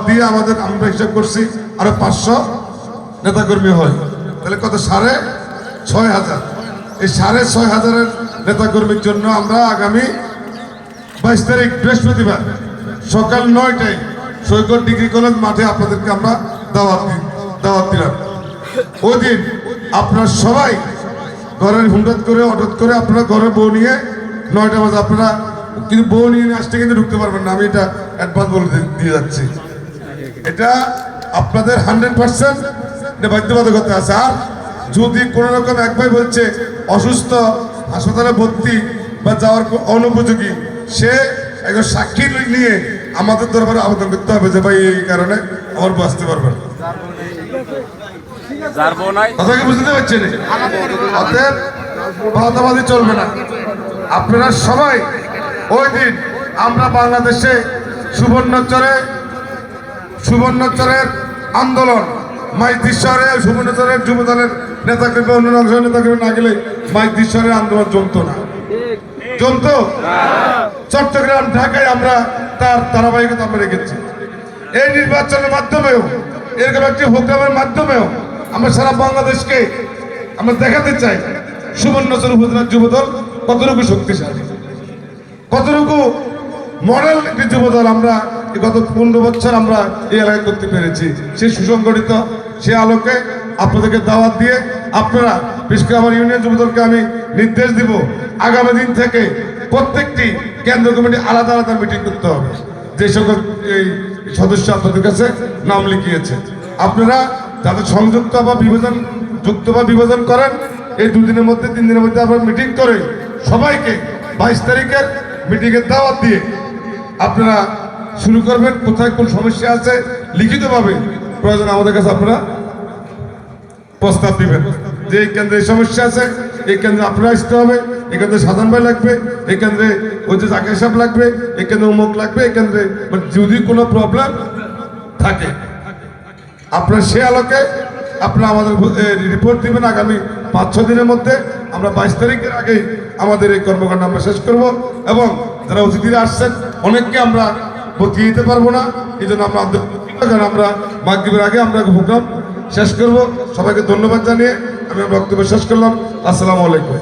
দিয়ে আমাদের আমরা হিসাব করছি আরো 500 নেতাকর্মী হয়, তাহলে কত 6,500। এই 6,500 নেতাকর্মীর জন্য আমরা আগামী 22 তারিখ বৃহস্পতিবার সকাল 9টায় সৈকত ডিগ্রি কলেজ মাঠে আপনাদেরকে আমরা দাওয়াত দিলাম। ওই দিন আপনারা সবাই ঘরের হুন্ডাত করে অটোত করে আপনারা ঘরে বউ নিয়ে 9টা বাজে আপনারা কিন্তু বউ নিয়ে আসতে কিন্তু ঢুকতে পারবেন না, আমি এটা অ্যাডভান্স বলে দিয়ে যাচ্ছি। এটা আপনাদের 100% বাধ্যবাধকতা আছে। আর যদি কোনো রকম এক ভাই বলছে অসুস্থ, হাসপাতালে ভর্তি বা যাওয়ার অনুপযোগী, সে একজন সাক্ষী নিয়ে আমাদের দরবারে আবেদন করতে হবে যে ভাই এই কারণে আমার বাঁচতে পারবেন। কথাকে বুঝতে পারছেন? অতএব বাদাবাদি চলবে না। আপনারা সবাই ওই দিন আমরা বাংলাদেশে সুবর্ণচরের আন্দোলন মাইদিশ্বরে সুবর্ণচরের যুব দলের নেতাকর্মী অন্য অংশের নেতাকর্মী না গেলে মাইদিশ্বরের আন্দোলন জমতো না, জমতো। চট্টগ্রাম ঢাকায় আমরা তার ধারাবাহিকতা আমরা রেখেছি। এই নির্বাচনের মাধ্যমেও এরকম একটি প্রোগ্রামের মাধ্যমেও আমরা সারা বাংলাদেশকে আমরা দেখাতে চাই সুবর্ণচর উপজেলার যুবদল কতটুকু শক্তিশালী, কতটুকু মডেল একটি যুবদল আমরা গত 15 বছর আমরা এই এলাকায় করতে পেরেছি। সেই সুসংগঠিত সে আলোকে আপনাদেরকে দাওয়াত দিয়ে আপনারা, বিশেষ করে আমার ইউনিয়ন যুবদলকে আমি নির্দেশ দিব আগামী দিন থেকে প্রত্যেকটি কেন্দ্র কমিটি আলাদা আলাদা মিটিং করতে হবে। যে সকল এই সদস্য আপনাদের কাছে নাম লিখিয়েছে, আপনারা যাদের সংযুক্ত বা বিভাজন করেন, এই 2 দিনের মধ্যে 3 দিনের মধ্যে আপনারা মিটিং করে সবাইকে 22 তারিখের মিটিংয়ের দাওয়াত দিয়ে আপনারা শুরু করবেন। কোথায় কোন সমস্যা আছে লিখিতভাবে প্রয়োজন আমাদের কাছে আপনারা প্রস্তাব দিবেন যে এই কেন্দ্রে সমস্যা আছে, এই কেন্দ্রে আপনারা আসতে হবে, এই কেন্দ্রে সাধারণ ভাই লাগবে, এই কেন্দ্রে ওই যে জাকির সাহেব লাগবে, এই কেন্দ্রে অমুক লাগবে, এই কেন্দ্রে যদি কোনো প্রবলেম থাকে আপনারা সে আলোকে আপনারা আমাদের রিপোর্ট দিবেন। আগামী 5-6 দিনের মধ্যে আমরা 22 তারিখের আগেই আমাদের এই কর্মকাণ্ড আমরা শেষ করব। এবং যারা অতিথিরা আসছেন অনেককে আমরা বতিয়ে দিতে পারবো না, এই জন্য আমরা মাগরিবের আগে আমরা প্রোগ্রাম শেষ করব। সবাইকে ধন্যবাদ জানিয়ে আমি বক্তব্য শেষ করলাম। আসসালামু আলাইকুম।